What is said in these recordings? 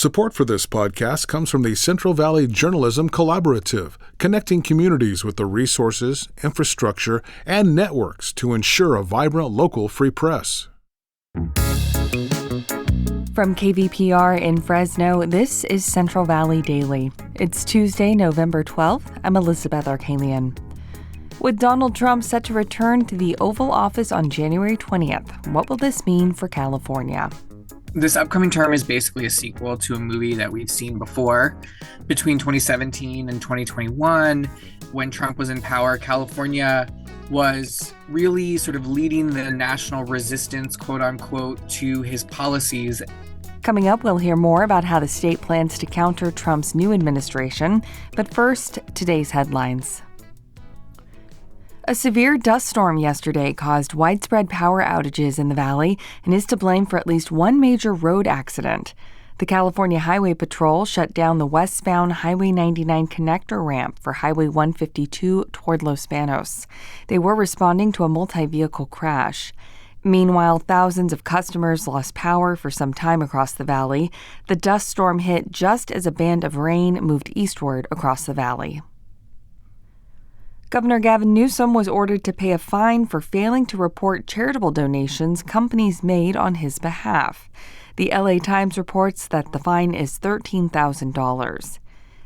Support for this podcast comes from the Central Valley Journalism Collaborative, connecting communities with the resources, infrastructure, and networks to ensure a vibrant local free press. From KVPR in Fresno, this is Central Valley Daily. It's Tuesday, November 12th. I'm Elizabeth Arkalian. With Donald Trump set to return to the Oval Office on January 20th, what will this mean for California? This upcoming term is basically a sequel to a movie that we've seen before. Between 2017 and 2021, when Trump was in power, California was really sort of leading the national resistance, quote unquote, to his policies. Coming up, we'll hear more about how the state plans to counter Trump's new administration. But first, today's headlines. A severe dust storm yesterday caused widespread power outages in the valley and is to blame for at least one major road accident. The California Highway Patrol shut down the westbound Highway 99 connector ramp for Highway 152 toward Los Banos. They were responding to a multi-vehicle crash. Meanwhile, thousands of customers lost power for some time across the valley. The dust storm hit just as a band of rain moved eastward across the valley. Governor Gavin Newsom was ordered to pay a fine for failing to report charitable donations companies made on his behalf. The LA Times reports that the fine is $13,000.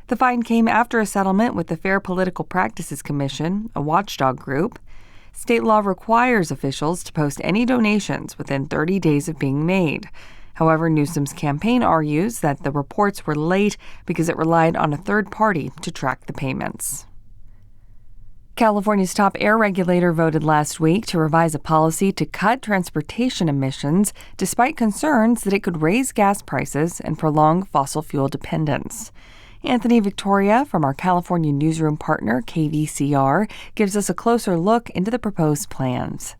The fine came after a settlement with the Fair Political Practices Commission, a watchdog group. State law requires officials to post any donations within 30 days of being made. However, Newsom's campaign argues that the reports were late because it relied on a third party to track the payments. California's top air regulator voted last week to revise a policy to cut transportation emissions, despite concerns that it could raise gas prices and prolong fossil fuel dependence. Anthony Victoria from our California newsroom partner, KVCR, gives us a closer look into the proposed plans.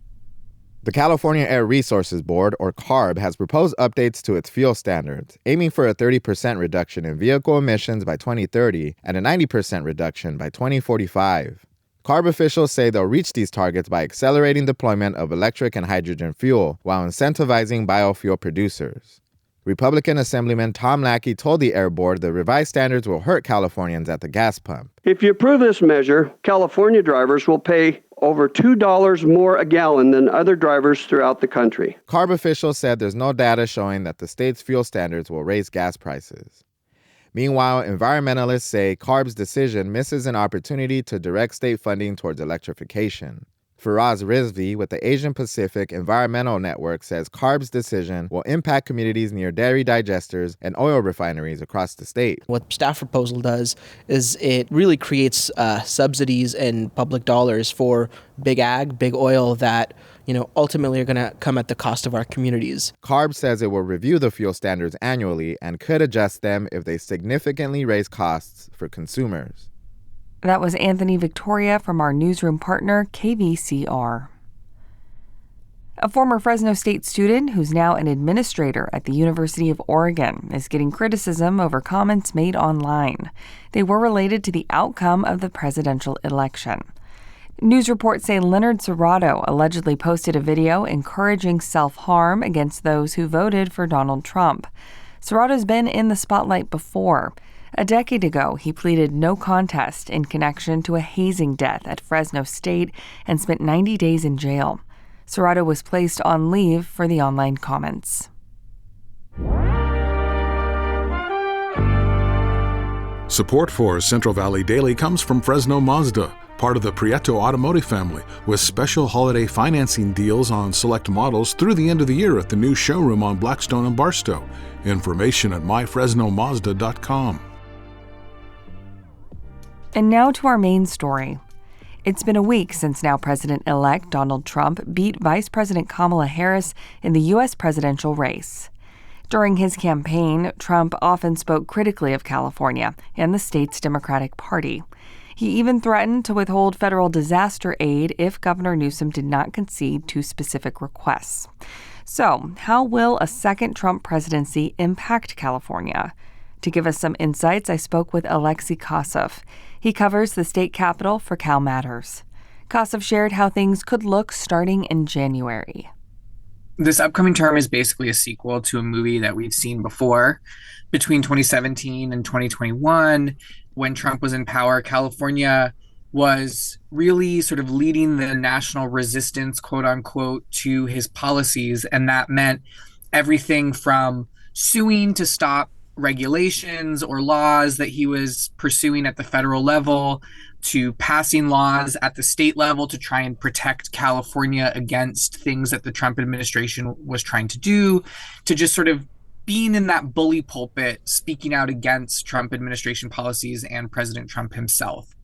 The California Air Resources Board, or CARB, has proposed updates to its fuel standards, aiming for a 30% reduction in vehicle emissions by 2030 and a 90% reduction by 2045. CARB officials say they'll reach these targets by accelerating deployment of electric and hydrogen fuel while incentivizing biofuel producers. Republican Assemblyman Tom Lackey told the Air Board the revised standards will hurt Californians at the gas pump. If you approve this measure, California drivers will pay over $2 more a gallon than other drivers throughout the country. CARB officials said there's no data showing that the state's fuel standards will raise gas prices. Meanwhile, environmentalists say CARB's decision misses an opportunity to direct state funding towards electrification. Faraz Rizvi with the Asian Pacific Environmental Network says CARB's decision will impact communities near dairy digesters and oil refineries across the state. What staff proposal does is it really creates subsidies and public dollars for big ag, big oil that ultimately are going to come at the cost of our communities. CARB says it will review the fuel standards annually and could adjust them if they significantly raise costs for consumers. That was Anthony Victoria from our newsroom partner, KVCR. A former Fresno State student who's now an administrator at the University of Oregon is getting criticism over comments made online. They were related to the outcome of the presidential election. News reports say Leonard Serrato allegedly posted a video encouraging self-harm against those who voted for Donald Trump. Serrato's been in the spotlight before. A decade ago, he pleaded no contest in connection to a hazing death at Fresno State and spent 90 days in jail. Serrato was placed on leave for the online comments. Support for Central Valley Daily comes from Fresno Mazda, part of the Prieto Automotive family, with special holiday financing deals on select models through the end of the year at the new showroom on Blackstone and Barstow. Information at myfresnomazda.com. And now to our main story. It's been a week since now President-elect Donald Trump beat Vice President Kamala Harris in the U.S. presidential race. During his campaign, Trump often spoke critically of California and the state's Democratic Party. He even threatened to withhold federal disaster aid if Governor Newsom did not concede to specific requests. So, how will a second Trump presidency impact California? To give us some insights, I spoke with Alexei Koseff. He covers the state capitol for CalMatters. Koseff shared how things could look starting in January. This upcoming term is basically a sequel to a movie that we've seen before. Between 2017 and 2021, when Trump was in power, California was really sort of leading the national resistance, quote unquote, to his policies. And that meant everything from suing to stop regulations or laws that he was pursuing at the federal level, to passing laws at the state level to try and protect California against things that the Trump administration was trying to do, to just sort of being in that bully pulpit, speaking out against Trump administration policies and President Trump himself.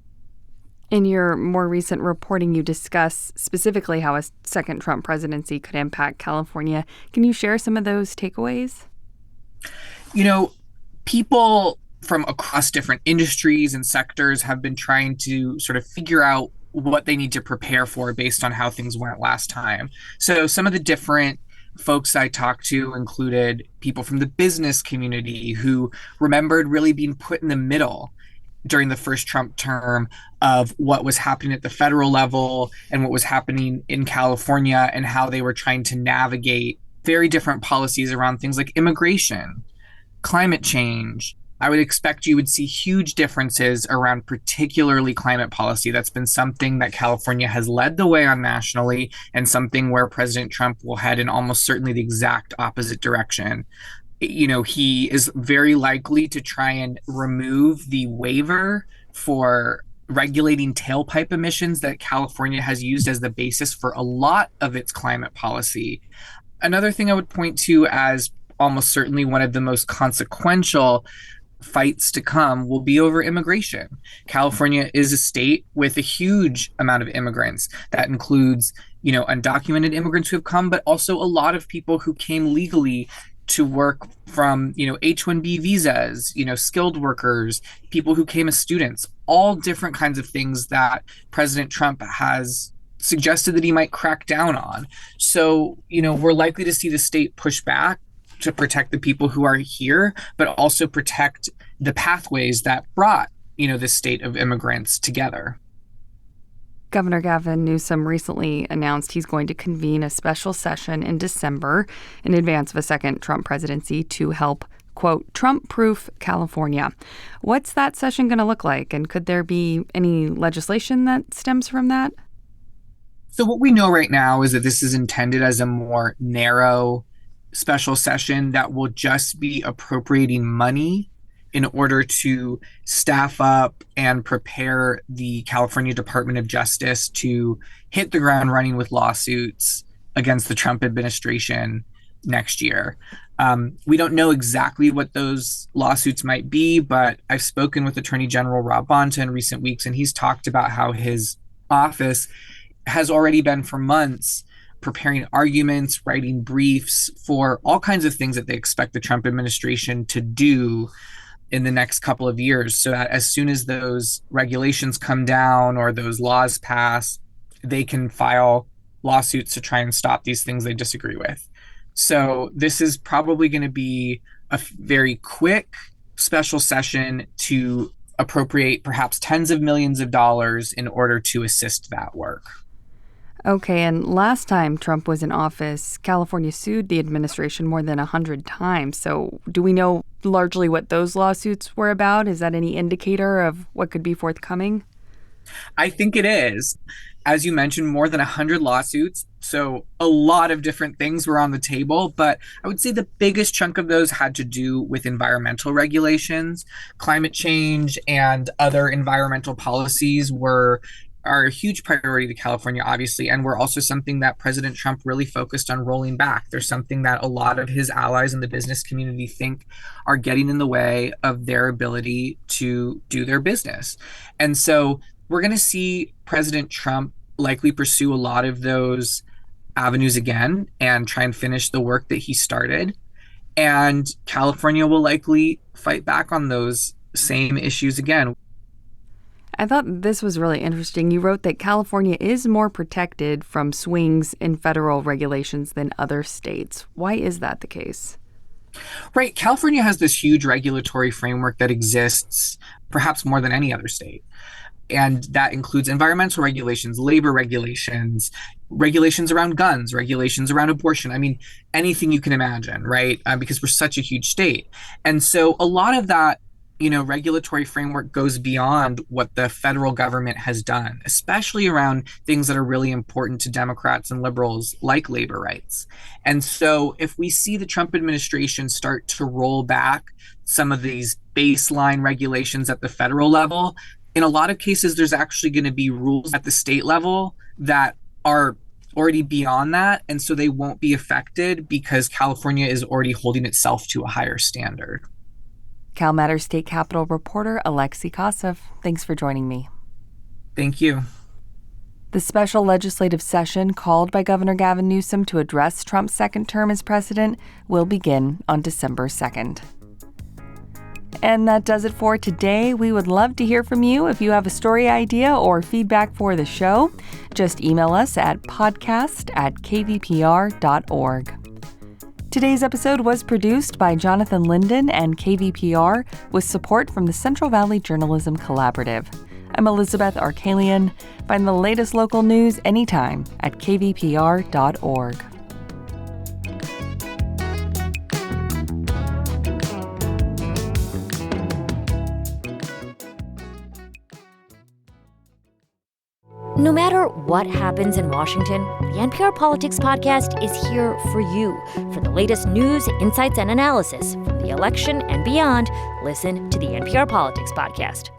In your more recent reporting, you discuss specifically how a second Trump presidency could impact California. Can you share some of those takeaways? People from across different industries and sectors have been trying to sort of figure out what they need to prepare for based on how things went last time. So some of the different folks I talked to included people from the business community who remembered really being put in the middle during the first Trump term of what was happening at the federal level and what was happening in California, and how they were trying to navigate very different policies around things like immigration, climate change. I would expect you would see huge differences around particularly climate policy. That's been something that California has led the way on nationally, and something where President Trump will head in almost certainly the exact opposite direction. He is very likely to try and remove the waiver for regulating tailpipe emissions that California has used as the basis for a lot of its climate policy. Another thing I would point to as almost certainly one of the most consequential fights to come will be over immigration. California is a state with a huge amount of immigrants. That includes, undocumented immigrants who have come, but also a lot of people who came legally to work from, H-1B visas, skilled workers, people who came as students, all different kinds of things that President Trump has suggested that he might crack down on. So, we're likely to see the state push back to protect the people who are here, but also protect the pathways that brought, this state of immigrants together. Governor Gavin Newsom recently announced he's going to convene a special session in December in advance of a second Trump presidency to help, quote, Trump-proof California. What's that session going to look like? And could there be any legislation that stems from that? So what we know right now is that this is intended as a more narrow special session that will just be appropriating money in order to staff up and prepare the California Department of Justice to hit the ground running with lawsuits against the Trump administration next year. We don't know exactly what those lawsuits might be, but I've spoken with Attorney General Rob Bonta in recent weeks, and he's talked about how his office has already been for months preparing arguments, writing briefs for all kinds of things that they expect the Trump administration to do in the next couple of years, so that as soon as those regulations come down or those laws pass, they can file lawsuits to try and stop these things they disagree with. So this is probably going to be a very quick special session to appropriate perhaps tens of millions of dollars in order to assist that work. Okay, and last time Trump was in office, California sued the administration more than 100 times. So do we know largely what those lawsuits were about? Is that any indicator of what could be forthcoming? I think it is. As you mentioned, more than 100 lawsuits. So a lot of different things were on the table, but I would say the biggest chunk of those had to do with environmental regulations. Climate change and other environmental policies are a huge priority to California, obviously, and were also something that President Trump really focused on rolling back. There's something that a lot of his allies in the business community think are getting in the way of their ability to do their business. And so we're going to see President Trump likely pursue a lot of those avenues again and try and finish the work that he started. And California will likely fight back on those same issues again. I thought this was really interesting. You wrote that California is more protected from swings in federal regulations than other states. Why is that the case? Right. California has this huge regulatory framework that exists perhaps more than any other state. And that includes environmental regulations, labor regulations, regulations around guns, regulations around abortion. I mean, anything you can imagine, right? Because we're such a huge state. And so a lot of that, regulatory framework goes beyond what the federal government has done, especially around things that are really important to Democrats and liberals like labor rights. And so if we see the Trump administration start to roll back some of these baseline regulations at the federal level, in a lot of cases, there's actually going to be rules at the state level that are already beyond that. And so they won't be affected because California is already holding itself to a higher standard. CalMatters State Capitol reporter Alexei Koseff, thanks for joining me. Thank you. The special legislative session called by Governor Gavin Newsom to address Trump's second term as president will begin on December 2nd. And that does it for today. We would love to hear from you. If you have a story idea or feedback for the show, just email us at podcast@kvpr.org. Today's episode was produced by Jonathan Linden and KVPR with support from the Central Valley Journalism Collaborative. I'm Elizabeth Arkalian. Find the latest local news anytime at kvpr.org. No matter what happens in Washington, the NPR Politics Podcast is here for you. For the latest news, insights, and analysis from the election and beyond, listen to the NPR Politics Podcast.